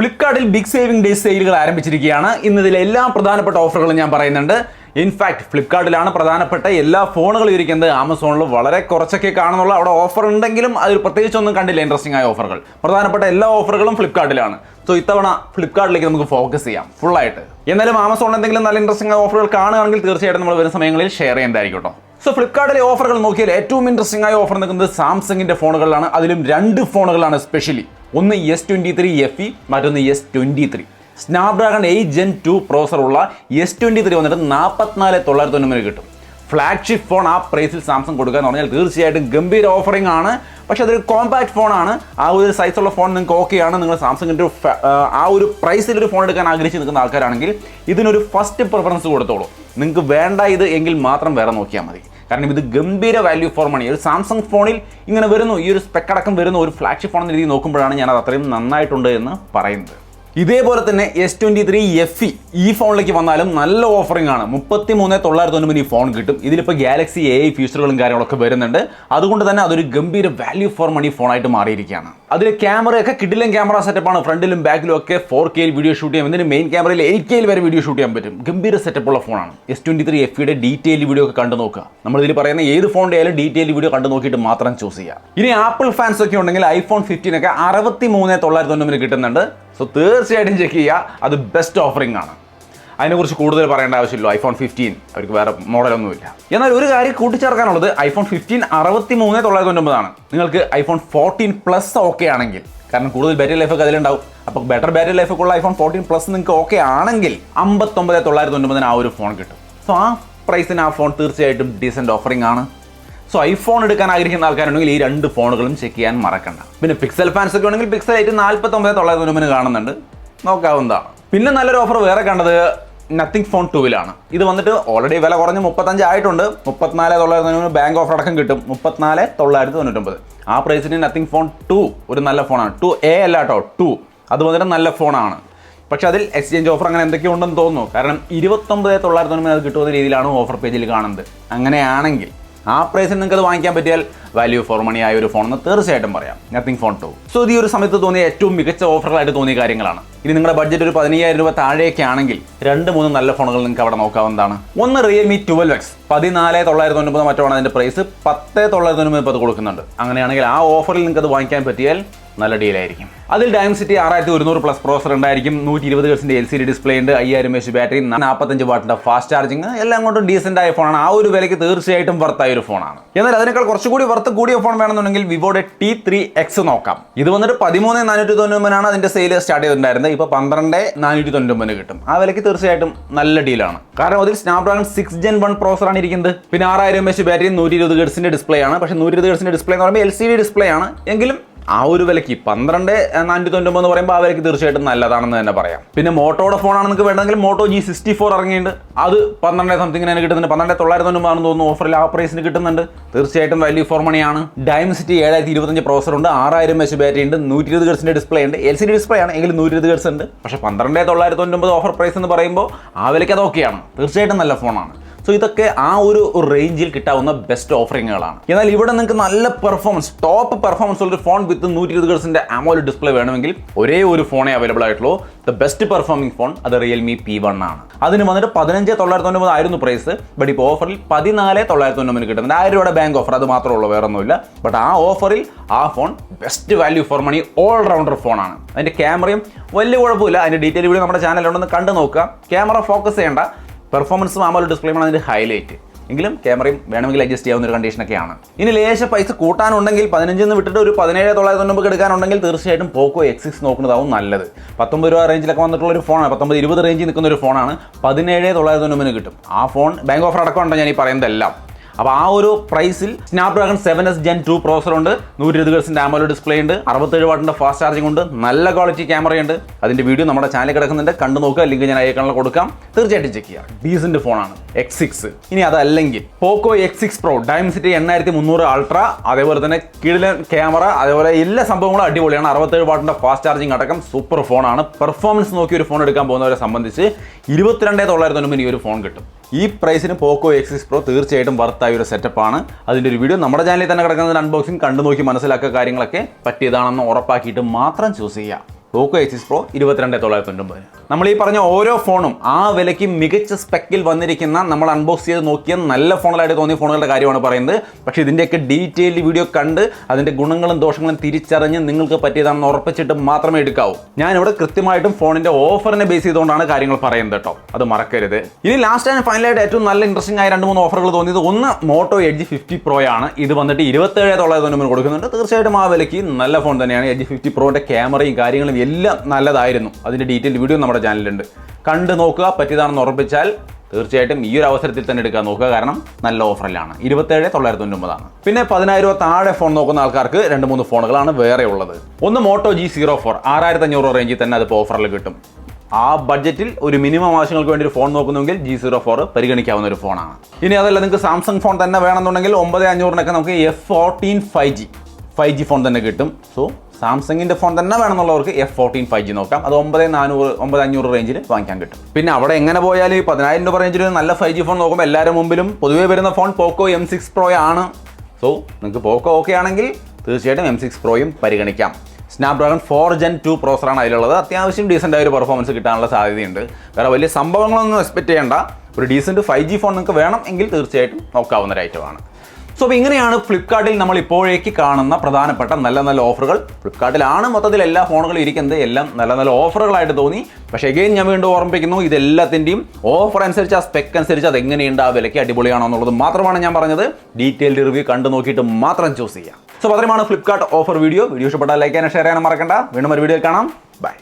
ഫ്ലിപ്കാർട്ടിൽ big saving day സെയിലുകൾ ആരംഭിച്ചിരിക്കുകയാണ്. ഇന്ന് ഇതിലെ എല്ലാ പ്രധാനപ്പെട്ട ഓഫറുകളും ഞാൻ പറയുന്നുണ്ട്. ഇൻഫാക്ട് ഫ്ലിപ്കാർട്ടിലാണ് പ്രധാനപ്പെട്ട എല്ലാ ഫോണുകളും ഇരിക്കുന്നത്. ആമസോണിൽ വളരെ കുറച്ചൊക്കെ കാണുന്നുള്ളൂ. അവിടെ ഓഫർ ഉണ്ടെങ്കിലും അതിൽ പ്രത്യേകിച്ചൊന്നും കണ്ടില്ല ഇൻട്രസ്റ്റിംഗ് ആയ ഓഫറുകൾ. പ്രധാനപ്പെട്ട എല്ലാ ഓഫറുകളും ഫ്ലിപ്കാർട്ടിലാണ്. സോ ഇത്തവണ ഫ്ലിപ്കാർട്ടിലേക്ക് നമുക്ക് ഫോക്കസ് ചെയ്യാം ഫുള്ളായിട്ട്. എന്നാലും ആമസോണിൽ എന്തെങ്കിലും നല്ല ഇൻട്രസ്റ്റിംഗ് ആയ ഓഫറുകൾ കാണുകയാണെങ്കിൽ തീർച്ചയായിട്ടും നമ്മൾ വരുന്ന സമയങ്ങളിൽ ഷെയർ ചെയ്യുന്നതായിരിക്കും കേട്ടോ. സോ ഫ്ലിപ്കാർട്ടിലെ ഓഫറുകൾ നോക്കിയാൽ ഏറ്റവും ഇൻട്രസ്റ്റിംഗ് ആയ ഓഫർ നിൽക്കുന്നത് സാംസങ്ങിന്റെ ഫോണുകളിലാണ്. അതിലും രണ്ട് ഫോണുകളാണ് സ്പെഷ്യലി. ഒന്ന് S23 FE, മറ്റൊന്ന് S23. സ്നാപ്ഡ്രാഗൺ 8 Gen 2 പ്രോസർ ഉള്ള S23 വന്നിട്ട് 44,990 കിട്ടും. ഫ്ലാഗ്ഷിപ്പ് ഫോൺ ആ പ്രൈസിൽ സാംസങ് കൊടുക്കുക എന്ന് പറഞ്ഞാൽ തീർച്ചയായിട്ടും ഗംഭീര ഓഫറിംഗ് ആണ്. പക്ഷെ അതൊരു കോമ്പാക്ട് ഫോണാണ്. ആ ഒരു സൈസുള്ള ഫോൺ നിങ്ങൾക്ക് ഓക്കെയാണ്. നിങ്ങൾ സാംസങ്ങിൻ്റെ ആ ഒരു പ്രൈസിൽ ഒരു ഫോൺ എടുക്കാൻ ആഗ്രഹിച്ച് നിൽക്കുന്ന ആൾക്കാരാണെങ്കിൽ ഇതിനൊരു ഫസ്റ്റ് പ്രിഫറൻസ് കൊടുത്തോളൂ. നിങ്ങൾക്ക് വേണ്ട ഇത് എങ്കിൽ മാത്രം വേറെ നോക്കിയാൽ മതി. കാരണം ഇത് ഗംഭീര വാല്യൂ ഫോർ മണി. ഒരു സാംസങ് ഫോണിൽ ഇങ്ങനെ വരുന്നു, ഈ ഒരു സ്പെക്ക് അടക്കം വരുന്ന ഒരു ഫ്ലാഗ്ഷിപ്പ് ഫോൺ എന്ന രീതി നോക്കുമ്പോഴാണ് ഞാനത് അത്രയും നന്നായിട്ടുണ്ട് എന്ന് പറയുന്നത്. ഇതേപോലെ തന്നെ S23 FE ഈ ഫോണിലേക്ക് വന്നാലും നല്ല ഓഫറിംഗ് ആണ്. 33,990 ഈ ഫോൺ കിട്ടും. ഇതിലിപ്പോൾ ഗാലക്സി AI ഫീച്ചറുകളും കാര്യങ്ങളൊക്കെ വരുന്നുണ്ട്. അതുകൊണ്ട് തന്നെ അതൊരു ഗംഭീര വാല്യൂ ഫോർ മണി ഫോണായിട്ട് മാറിയിരിക്കുകയാണ്. അതിൽ ക്യാമറയൊക്കെ കിടിലൻ ക്യാമറ സെറ്റപ്പാണ്. ഫ്രണ്ടിലും ബാക്കിലും ഒക്കെ 4K വീഡിയോ ഷൂട്ട് ചെയ്യാം. ഇതിന് മെയിൻ ക്യാമറയിൽ 8K വരെ വീഡിയോ ഷൂട്ട് ചെയ്യാൻ പറ്റും. ഗംഭീര സെറ്റപ്പുള്ള ഫോണാണ്. S23 FEയുടെ ഡീറ്റെയിൽ വീഡിയോ ഒക്കെ കണ്ടു നോക്കുക. നമ്മളിതിൽ പറയുന്ന ഏത് ഫോണിൻ്റെ ആയാലും ഡീറ്റെയിൽ വീഡിയോ കണ്ടു നോക്കിയിട്ട് മാത്രം ചൂസ് ചെയ്യുക. ഇനി ആപ്പിൾ ഫാൻസ് ഒക്കെ ഉണ്ടെങ്കിൽ iPhone 15 ഒക്കെ 63,990 കിട്ടുന്നുണ്ട്. സോ തീർച്ചയായിട്ടും ചെക്ക് ചെയ്യുക. അത് ബെസ്റ്റ് ഓഫറിംഗ് ആണ്. അതിനെക്കുറിച്ച് കൂടുതൽ പറയേണ്ട ആവശ്യമില്ല. iPhone 15 അവർക്ക് വേറെ മോഡലൊന്നുമില്ല. എന്നാൽ ഒരു കാര്യം കൂട്ടിച്ചേർക്കാനുള്ളത് iPhone 15 63,990 നിങ്ങൾക്ക് iPhone 14 Plus ഓക്കെ ആണെങ്കിൽ, കാരണം കൂടുതൽ ബാറ്ററി ലൈഫൊക്കെ അതിലുണ്ടാവും. അപ്പോൾ ബെറ്റർ ബാറ്ററി ലൈഫൊക്കെ ഉള്ള iPhone 14 Plus നിങ്ങൾക്ക് ഓക്കെ ആണെങ്കിൽ 59,990 ആ ഒരു ഫോൺ കിട്ടും. സോ ആ പ്രൈസിന് ആ ഫോൺ തീർച്ചയായിട്ടും ഡീസൻറ്റ് ഓഫറിംഗ് ആണ്. സോ ഐഫോൺ എടുക്കാൻ ആഗ്രഹിക്കുന്ന ആൾക്കാരുണ്ടെങ്കിൽ ഈ രണ്ട് ഫോണുകളും ചെക്ക് ചെയ്യാൻ മറക്കണ്ട. പിന്നെ പിക്സൽ ഫാൻസ് ഒക്കെ ഉണ്ടെങ്കിൽ പിക്സൽ 8 49,990 കാണുന്നുണ്ട്, നോക്കാവുന്നതാണ്. പിന്നെ നല്ലൊരു ഓഫർ വേറെ കണ്ടത് നത്തിങ് ഫോൺ 2 ഇത് വന്നിട്ട് ഓൾറെഡി വില കുറഞ്ഞ് 35 ആയിട്ടുണ്ട്. 34,990 ബാങ്ക് ഓഫർ അടക്കം കിട്ടും. 34,990 ആ പ്രൈസിന് നത്തിങ് ഫോൺ 2 ഒരു നല്ല ഫോണാണ്. 2A അല്ല കേട്ടോ, 2 അത് വന്നിട്ട് നല്ല ഫോണാണ്. പക്ഷെ അതിൽ എക്സ്ചേഞ്ച് ഓഫർ അങ്ങനെ എന്തൊക്കെയോ ഉണ്ടെന്ന് തോന്നുന്നു. കാരണം 29,990 അത് കിട്ടുന്ന രീതിയിലാണ് ഓഫർ പേജിൽ കാണുന്നത്. അങ്ങനെയാണെങ്കിൽ ആ പ്രൈസിന് നിങ്ങൾക്ക് അത് വാങ്ങിക്കാൻ പറ്റിയാൽ വാല്യൂ ഫോർ മണി ആയ ഒരു ഫോണെന്ന് തീർച്ചയായിട്ടും പറയാം നത്തിങ് ഫോൺ 2. സോ ഇത് ഈ ഒരു സമയത്ത് തോന്നിയ ഏറ്റവും മികച്ച ഓഫറുകളായിട്ട് തോന്നിയ കാര്യങ്ങളാണ്. ഇനി നിങ്ങളുടെ ബഡ്ജറ്റ് ഒരു 15,000 രൂപ താഴെയൊക്കെ ആണെങ്കിൽ 2-3 നല്ല ഫോണുകൾ നിങ്ങൾക്ക് അവിടെ നോക്കാവുന്നതാണ്. ഒന്ന് Realme 12X 14,990 മറ്റോ ആണ് അതിൻ്റെ പ്രൈസ്. 10,990 അത് കൊടുക്കുന്നുണ്ട്. അങ്ങനെയാണെങ്കിൽ ആ ഓഫറിൽ നിങ്ങൾക്ക് അത് വാങ്ങിക്കാൻ പറ്റിയാൽ നല്ല ഡീലായിരിക്കും. അതിൽ Dimensity 6100+ പ്രോസർ ഉണ്ടായിരിക്കും. 120 Hz LCD ഡിസ്പ്ലേ ഉണ്ട്. 5000 mAh ബാറ്ററി, 45 വാട്ടിന്റെ ഫാസ്റ്റ് ചാർജിങ്, എല്ലാം കൊണ്ടും ഡീസെന്റ് ആയ ഫോണാണ്. ആ ഒരു വിലയ്ക്ക് തീർച്ചയായിട്ടും വർത്തായ ഒരു ഫോണാണ്. എന്നാൽ അതിനേക്കാൾ കുറച്ചുകൂടി വർത്ത് കൂടിയ ഫോൺ വേണമെന്നുണ്ടെങ്കിൽ വിവോയുടെ T3X നോക്കാം. ഇത് വന്നിട്ട് 13,490 അതിന്റെ സെയിൽ സ്റ്റാർട്ട് ചെയ്തിട്ടുണ്ടായിരുന്നത്. ഇപ്പോൾ 12,490 കിട്ടും. ആ വിലയ്ക്ക് തീർച്ചയായിട്ടും നല്ല ഡീലാണ്. കാരണം അതിൽ സ്നാപ്ഡ്രാഗൺ 6 Gen 1 പ്രോസറാണ് ഇരിക്കുന്നത്. പിന്നെ 6000 mAh ബാറ്ററി, 120 Hz ഡിസ്പ്ലേ ആണ്. പക്ഷേ 120 Hz ഡിസ്പ്ലേ എന്ന് പറയുമ്പോൾ LCD ഡിസ്പ്ലേ ആണ്. എങ്കിലും ആ ഒരു വിലയ്ക്ക് 12,490 എന്ന് പറയുമ്പോൾ ആ വിലയ്ക്ക് തീർച്ചയായിട്ടും നല്ലതാണെന്ന് തന്നെ പറയാം. പിന്നെ മോട്ടോയുടെ ഫോണാണ് നിങ്ങൾക്ക് വേണമെങ്കിൽ മോട്ടോ G64 ഇറങ്ങിയിട്ടുണ്ട്. അത് 12 സംതിങ്ങിന് തന്നെ കിട്ടുന്നുണ്ട്. 12,990 ആണെന്ന് തോന്നുന്നു ഓഫറിൽ ആ പ്രൈസിന് കിട്ടുന്നുണ്ട്. തീർച്ചയായിട്ടും വാല്യൂ ഫോർ മണിയാണ്. Dimensity 7025 പ്രോസർ ഉണ്ട്. 6000 mAh ബാറ്ററി ഉണ്ട്. 120 Hz ഡിസ്പ്ലേ ഉണ്ട്. LCD ഡിസ്പ്ലേ ആണ്, എങ്കിലും 120 Hz ഉണ്ട്. പക്ഷേ 12,990 ഓഫർ പ്രൈസ് എന്ന് പറയുമ്പോൾ ആ വിലയ്ക്ക് അത് ഓക്കെയാണ്. തീർച്ചയായിട്ടും നല്ല ഫോണാണ്. സോ ഇതൊക്കെ ആ ഒരു റേഞ്ചിൽ കിട്ടാവുന്ന ബെസ്റ്റ് ഓഫറിങ്ങുകളാണ്. എന്നാൽ ഇവിടെ നിങ്ങൾക്ക് നല്ല പെർഫോമൻസ്, ടോപ്പ് പെർഫോമൻസ് ഉള്ളൊരു ഫോൺ വിത്ത് 120 Hz AMOLED ഡിസ്പ്ലേ വേണമെങ്കിൽ ഒരേ ഒരു ഫോണേ അവൈലബിൾ ആയിട്ടുള്ളൂ. ദ ബെസ്റ്റ് പെർഫോമിംഗ് ഫോൺ അത് Realme P1 ആണ്. അതിന് വന്നിട്ട് 15,990 ആയിരുന്നു പ്രൈസ്. ബട്ട് ഇപ്പോൾ ഓഫറിൽ 14,990 കിട്ടുന്നുണ്ട്. 1000 രൂപയുടെ ബാങ്ക് ഓഫർ, അത് മാത്രമേ ഉള്ളൂ, വേറെ ഒന്നുമില്ല. ബട്ട് ആ ഓഫറിൽ ആ phone best value for money all rounder ഫോണാണ്. അതിൻ്റെ ക്യാമറയും വലിയ കുഴപ്പമില്ല. അതിൻ്റെ ഡീറ്റെയിൽ വീഡിയോ നമ്മുടെ ചാനലിലുണ്ടെന്ന് കണ്ടു നോക്കുക. ക്യാമറ ഫോക്കസ് ചെയ്യേണ്ട, പെർഫോമൻസും AMOLED ഡിസ്പ്ലേയുമാണ് അതിൻ്റെ ഹൈലൈറ്റ്. എങ്കിലും ക്യാമറയും വേണമെങ്കിൽ അഡ്ജസ്റ്റ് ചെയ്യാവുന്ന ഒരു കണ്ടീഷനൊക്കെയാണ്. ഇനി ലേശ പൈസ കൂട്ടാനുണ്ടെങ്കിൽ 15 വിട്ടിട്ട് ഒരു 17,990 എടുക്കാനുണ്ടെങ്കിൽ തീർച്ചയായിട്ടും പോക്കോ X6 നോക്കുന്നതാവും നല്ലത്. 19 രൂപ റേഞ്ചിലൊക്കെ വന്നിട്ടുള്ള ഒരു ഫോണാണ്. 19-20 റേഞ്ചിൽ നിൽക്കുന്ന ഒരു ഫോണാണ്. 17,990 കിട്ടും. ആ ഫോൺ ബാങ്ക് ഓഫർ അടക്കമുണ്ട് ഞാൻ ഈ പറയുന്നതെല്ലാം. അപ്പോൾ ആ ഒരു പ്രൈസിൽ സ്നാപ്ഡ്രാഗൺ 7S Gen 2 പ്രോസർ ഉണ്ട്. 120 Hz AMOLED ഡിസ്പ്ലേ ഉണ്ട്. 67 വാട്ടിന്റെ ഫാസ്റ്റ് ചാർജിംഗ് ഉണ്ട്. നല്ല ക്വാളിറ്റി ക്യാമറയുണ്ട്. അതിന്റെ വീഡിയോ നമ്മുടെ ചാനലിൽ കിടക്കുന്നുണ്ട്, കണ്ടു നോക്കുക. ലിങ്ക് ഞാൻ ഐക്കണിൽ കൊടുക്കാം. തീർച്ചയായിട്ടും ചെക്ക് ചെയ്യാം. ഡീസന്റ് ഫോണാണ് X6. ഇനി അതല്ലെങ്കിൽ പോക്കോ X6 Pro Dimensity 8300 അൾട്രാ, അതേപോലെ തന്നെ കിടിലൻ ക്യാമറ, അതേപോലെ എല്ലാ സംഭവങ്ങളും അടിപൊളിയാണ്. 67 വാട്ടിന്റെ ഫാസ്റ്റ് ചാർജിംഗ് അടക്കം സൂപ്പർ ഫോണാണ്. പെർഫോമൻസ് നോക്കി ഒരു ഫോൺ എടുക്കാൻ പോകുന്നവരെ സംബന്ധിച്ച് 22,990 ഈ ഒരു ഫോൺ കിട്ടും. ഈ പ്രൈസിന് പോക്കോ X6 Pro തീർച്ചയായിട്ടും വർത്തായ ഒരു സെറ്റപ്പാണ്. അതിൻ്റെ ഒരു വീഡിയോ നമ്മുടെ ചാനലിൽ തന്നെ കിടക്കുന്നത്. അൺബോക്സിംഗ് കണ്ടു നോക്കി മനസ്സിലാക്കുക. കാര്യങ്ങളൊക്കെ പറ്റിയതാണെന്ന് ഉറപ്പാക്കിയിട്ട് മാത്രം ചൂസ് ചെയ്യുക. പോക്കോ X6 Pro 22,999. നമ്മൾ ഈ പറഞ്ഞ ഓരോ ഫോണും ആ വിലയ്ക്ക് മികച്ച സ്പെക്കിൽ വന്നിരിക്കുന്ന നമ്മൾ അൺബോക്സ് ചെയ്ത് നോക്കിയ നല്ല ഫോണുകളായിട്ട് തോന്നിയ ഫോണുകളുടെ കാര്യമാണ് പറയുന്നത്. പക്ഷേ ഇതിൻ്റെയൊക്കെ ഡീറ്റെയിൽഡ് വീഡിയോ കണ്ട് അതിൻ്റെ ഗുണങ്ങളും ദോഷങ്ങളും തിരിച്ചറിഞ്ഞ് നിങ്ങൾക്ക് പറ്റിയതാണെന്ന് ഉറപ്പിച്ചിട്ട് മാത്രമേ എടുക്കാവൂ. ഞാനിവിടെ കൃത്യമായിട്ടും ഫോണിൻ്റെ ഓഫറിനെ ബേസ് ചെയ്തുകൊണ്ടാണ് കാര്യങ്ങൾ പറയുന്നത് കേട്ടോ, അത് മറക്കരുത്. ഇനി ലാസ്റ്റ് ആൻഡ് ഫൈനലായിട്ട് ഏറ്റവും നല്ല ഇൻട്രസ്റ്റിംഗ് ആയ 2-3 ഓഫറുകൾ തോന്നിയത്, ഒന്ന് മോട്ടോ എഡ്ജ് 50 Pro ആണ്. ഇത് വന്നിട്ട് 27,999 കൊടുക്കുന്നുണ്ട്. തീർച്ചയായിട്ടും ആ വിലയ്ക്ക് നല്ല ഫോൺ തന്നെയാണ്. എഡ്ജ് 50 Proൻ്റെ ക്യാമറയും കാര്യങ്ങളും എല്ലാം നല്ലതായിരുന്നു. അതിൻ്റെ ഡീറ്റെയിൽ വീഡിയോ നമ്മുടെ ചാനലിലുണ്ട്, കണ്ട് നോക്കുക. പറ്റിയതാണെന്ന് ഉറപ്പിച്ചാൽ തീർച്ചയായിട്ടും ഈ ഒരു അവസരത്തിൽ തന്നെ എടുക്കാൻ നോക്കുക, കാരണം നല്ല ഓഫറിലാണ്. 27,999 പിന്നെ 10,000 താഴെ ഫോൺ നോക്കുന്ന ആൾക്കാർക്ക് 2-3 ഫോണുകളാണ് വേറെ ഉള്ളത്. ഒന്ന് മോട്ടോ G04 6500 റേഞ്ചിൽ തന്നെ അതിപ്പോൾ ഓഫറിൽ കിട്ടും. ആ ബഡ്ജറ്റിൽ ഒരു മിനിമം ആവശ്യങ്ങൾക്ക് വേണ്ടി ഒരു ഫോൺ നോക്കുന്നെങ്കിൽ G04 പരിഗണിക്കാവുന്ന ഒരു ഫോണാണ്. ഇനി അതല്ല നിങ്ങൾക്ക് സാംസങ് ഫോൺ തന്നെ വേണമെന്നുണ്ടെങ്കിൽ 9500 നമുക്ക് F14 5G ഫോൺ തന്നെ കിട്ടും. സോ സാംസങ്ങിൻ്റെ ഫോൺ തന്നെ വേണമെന്നുള്ളവർക്ക് F14 5G നോക്കാം. അത് 9,500 റേഞ്ചിൽ വാങ്ങിക്കാൻ കിട്ടും. പിന്നെ അവിടെ എങ്ങനെ പോയാലും ഈ 10,000 രൂപ റേഞ്ചിൽ നല്ല 5G ഫോൺ നോക്കുമ്പോൾ എല്ലാവരും മുമ്പിലും പൊതുവേ വരുന്ന ഫോൺ പോക്കോ M6 Pro ആണ്. സോ നിങ്ങൾക്ക് പോക്കോ ഓക്കെ ആണെങ്കിൽ തീർച്ചയായിട്ടും M6 Proയും പരിഗണിക്കാം. സ്നാപ്ഡ്രാഗൺ 4 Gen 2 പ്രോസറാണ് അതിലുള്ളത്. അത്യാവശ്യം ഡീസൻ്റ് ആയ ഒരു പെർഫോമൻസ് കിട്ടാനുള്ള സാധ്യതയുണ്ട്. വേറെ വലിയ സംഭവങ്ങളൊന്നും എക്സ്പെക്ട് ചെയ്യേണ്ട. ഒരു ഡീസൻറ്റ് 5G ഫോൺ നിങ്ങൾക്ക് വേണം എങ്കിൽ തീർച്ചയായിട്ടും നോക്കാവുന്ന ഒരു ഐറ്റമാണ്. സോ അപ്പോൾ ഇങ്ങനെയാണ് ഫ്ലിപ്കാർട്ടിൽ നമ്മൾ ഇപ്പോഴേക്ക് കാണുന്ന പ്രധാനപ്പെട്ട നല്ല നല്ല ഓഫറുകൾ. ഫ്ലിപ്കാർട്ടിലാണ് മൊത്തത്തിൽ എല്ലാ ഫോണുകളും ഇരിക്കുന്നത്. എല്ലാം നല്ല നല്ല ഓഫറുകളായിട്ട് തോന്നി. പക്ഷേ എഗെയിൻ ഞാൻ വീണ്ടും ഓർമ്മിപ്പിക്കുന്നു, ഇതെല്ലാത്തിൻ്റെയും ഓഫർ അനുസരിച്ച്, ആ സ്പെക്ക് അനുസരിച്ച് അത് എങ്ങനെയുണ്ട്, ആ വിലയ്ക്ക് അടിപൊളിയാണോ എന്നുള്ളത് മാത്രമാണ് ഞാൻ പറഞ്ഞത്. ഡീറ്റെയിൽഡ് റിവ്യൂ കണ്ടു നോക്കിയിട്ട് മാത്രം ചൂസ് ചെയ്യാം. സോ അത്രയുമാണ് ഫ്ലിപ്കാർട്ട് ഓഫർ വീഡിയോ. ഇഷ്ടപ്പെട്ടാൽ ലൈക്ക് ചെയ്യാനും ഷെയർ ചെയ്യാനും മറക്കണ്ട. വീണ്ടും ഒരു വീഡിയോ കാണാം. ബൈ.